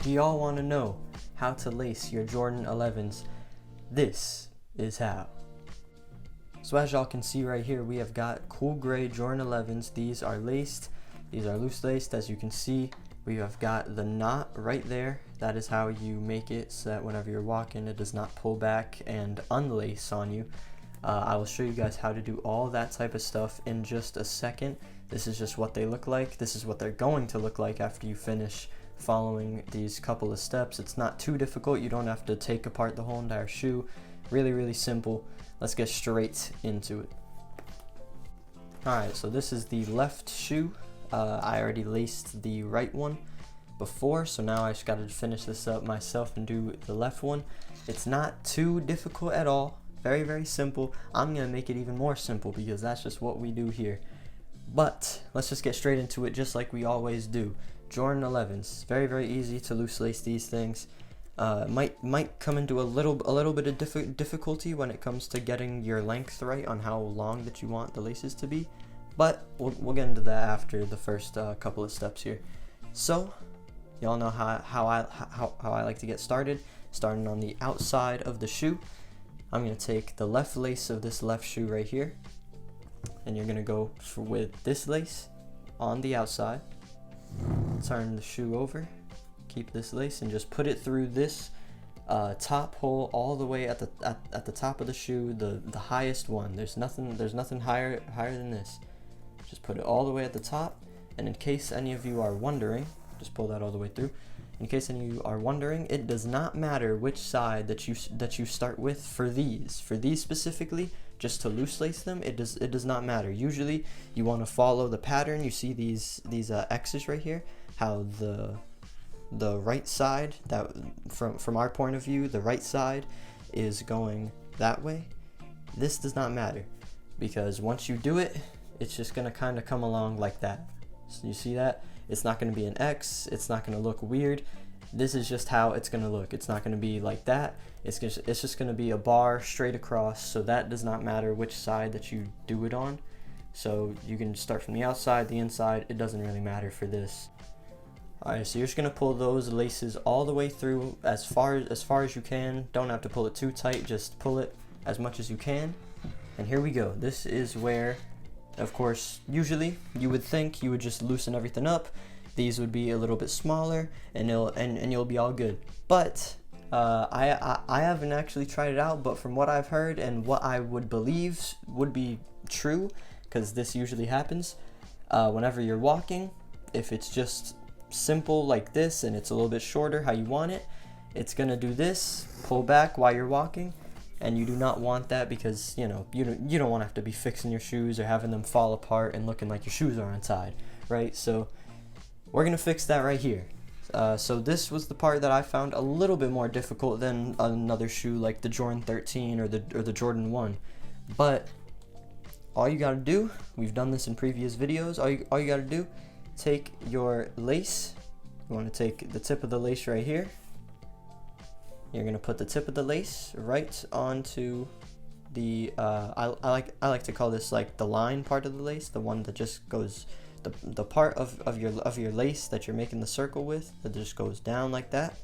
Do y'all want to know how to lace your Jordan 11s? This is how. So as y'all can see right here, we have got cool gray Jordan 11s. These are laced, these are loose laced. As you can see, we have got the knot right there. That is how you make it so that whenever you're walking, it does not pull back and unlace on you. I will show you guys how to do all that type of stuff in just a second. This is just what they look like. This is what they're going to look like after you finish following these couple of steps. It's not too difficult. You don't have to take apart the whole entire shoe. Really simple. Let's get straight into it. Alright, so this is the left shoe. I already laced the right one before, so now I just got to finish this up myself and do the left one. It's not too difficult at all. Very simple. I'm gonna make it even more simple because that's just what we do here. But let's just get straight into it, just like we always do. Jordan 11s, very easy to loose lace these things. Might come into a little bit of difficulty when it comes to getting your length right on how long that you want the laces to be, but we'll get into that after the first couple of steps here. So y'all know how I like to get started. Starting on the outside of the shoe, I'm gonna take the left lace of this left shoe right here, and you're gonna go with this lace on the outside. Turn the shoe over, keep this lace, and just put it through this top hole all the way at the top of the shoe, the highest one. There's nothing higher than this. Just put it all the way at the top. And in case any of you are wondering, just pull that all the way through. In case any of you are wondering, it does not matter which side that you start with for these specifically. Just to loose lace them, it does not matter. Usually you want to follow the pattern. You see these X's right here, how the right side, that from our point of view, the right side is going that way. This does not matter, because once you do it, it's just gonna kind of come along like that. So you see that? It's not gonna be an X, it's not gonna look weird. This is just how it's gonna look. It's not gonna be like that. It's just gonna be a bar straight across, so that does not matter which side that you do it on. So you can start from the outside, the inside, it doesn't really matter for this. Alright, so you're just gonna pull those laces all the way through as far as you can. Don't have to pull it too tight, just pull it as much as you can. And here we go. This is where, of course, usually you would think you would just loosen everything up. These would be a little bit smaller, and you'll be all good. But I haven't actually tried it out, but from what I've heard and what I would believe would be true, because this usually happens, whenever you're walking, if it's just simple like this and it's a little bit shorter how you want it, it's gonna do this, pull back while you're walking. And you do not want that, because you don't want to have to be fixing your shoes or having them fall apart and looking like your shoes are untied, right? So we're gonna fix that right here. So this was the part that I found a little bit more difficult than another shoe like the Jordan 13 or the Jordan 1. But all you gotta do, we've done this in previous videos, all you gotta do, take your lace. You want to take the tip of the lace right here. You're gonna put the tip of the lace right onto the I like to call this like the line part of the lace, the one that just goes, the part of your lace that you're making the circle with, that just goes down like that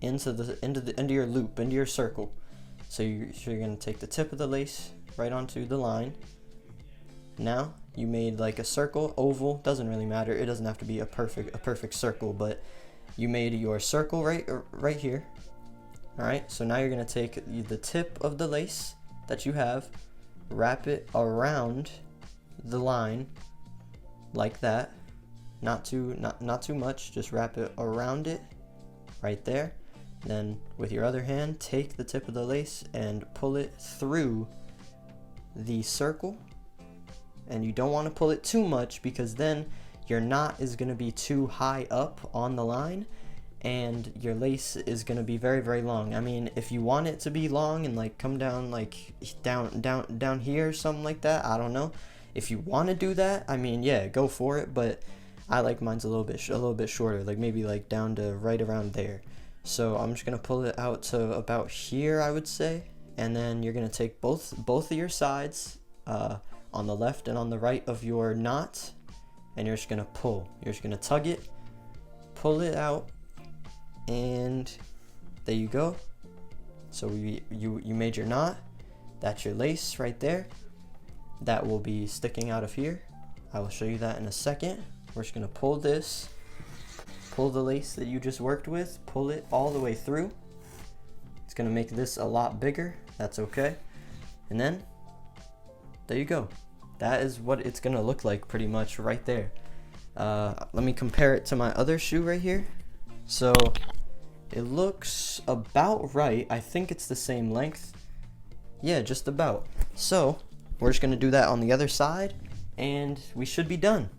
into your loop, into your circle. So you're gonna take the tip of the lace right onto the line. Now you made like a circle, oval, doesn't really matter. It doesn't have to be a perfect circle, but you made your circle right here. Alright, so now you're going to take the tip of the lace that you have, wrap it around the line like that. Not too much, just wrap it around it right there. Then with your other hand, take the tip of the lace and pull it through the circle. And you don't want to pull it too much, because then your knot is going to be too high up on the line, and your lace is going to be very long. I mean, if you want it to be long and like come down like down here or something like that, I don't know. If you want to do that, I mean, yeah, go for it, but I like mine's a little bit shorter, like maybe like down to right around there. So I'm just going to pull it out to about here, I would say, and then you're going to take both of your sides on the left and on the right of your knot, and you're just going to pull. You're just going to tug it, pull it out, and there you go. So you made your knot. That's your lace right there. That will be sticking out of here. I will show you that in a second. We're just gonna pull this, pull the lace that you just worked with, pull it all the way through. It's gonna make this a lot bigger. That's okay. And then there you go. That is what it's gonna look like pretty much right there. Let me compare it to my other shoe right here. So it looks about right. I think it's the same length. Yeah, just about. So we're just gonna do that on the other side and we should be done.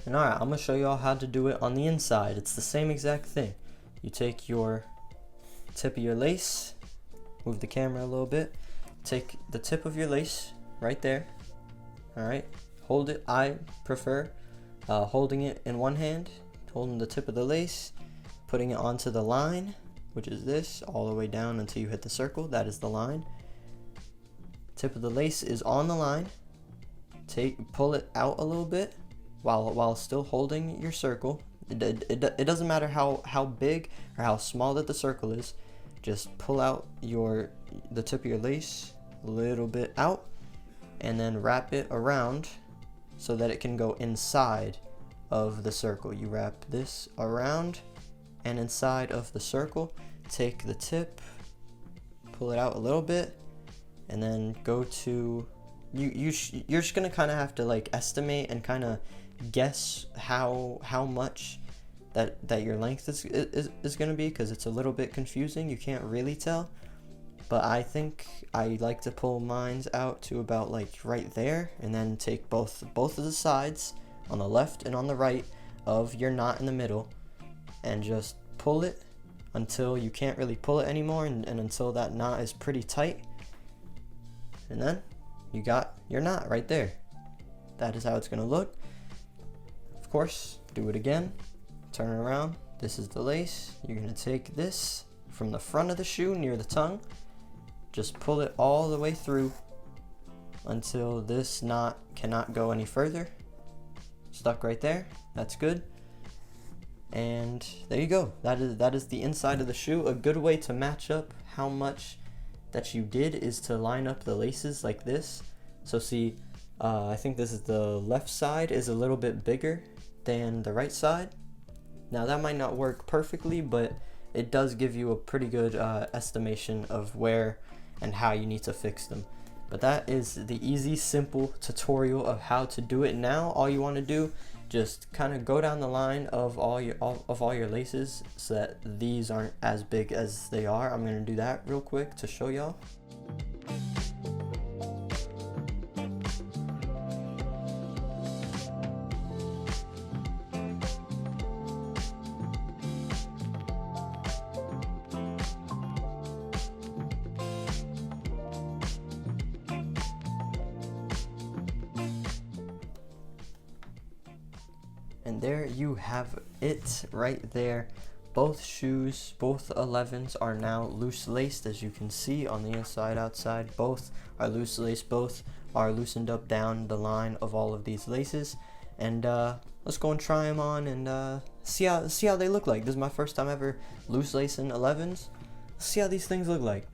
And alright, I'm gonna show you all how to do it on the inside. It's the same exact thing. You take your tip of your lace, move the camera a little bit, take the tip of your lace right there. Alright, hold it. I prefer holding it in one hand, holding the tip of the lace, putting it onto the line, which is this, all the way down until you hit the circle. That is the line. Tip of the lace is on the line. Pull it out a little bit while still holding your circle. It doesn't matter how big or how small that the circle is. Just pull out the tip of your lace a little bit out, and then wrap it around so that it can go inside of the circle. You wrap this around and inside of the circle. Take the tip, pull it out a little bit, and then go to you're just gonna kind of have to like estimate and kind of guess how much that your length is gonna be, because it's a little bit confusing. You can't really tell, but I think I like to pull mines out to about like right there, and then take both of the sides on the left and on the right of your knot in the middle, and just pull it until you can't really pull it anymore, and until that knot is pretty tight. And then you got your knot right there. That is how it's gonna look. Of course, do it again. Turn it around. This is the lace. You're gonna take this from the front of the shoe near the tongue. Just pull it all the way through until this knot cannot go any further. Stuck right there. That's good. And there you go. That is the inside of the shoe. A good way to match up how much that you did is to line up the laces like this. So see, I think this is the left side is a little bit bigger than the right side. Now that might not work perfectly, but it does give you a pretty good estimation of where and how you need to fix them. But that is the easy, simple tutorial of how to do it. Now all you want to do, just kind of go down the line of all your laces so that these aren't as big as they are. I'm gonna do that real quick to show y'all. And there you have it right there. Both shoes, both 11s are now loose laced, as you can see on the inside, outside. Both are loose laced, both are loosened up down the line of all of these laces. And let's go and try them on and see how they look like. This is my first time ever loose lacing 11s. Let's see how these things look like.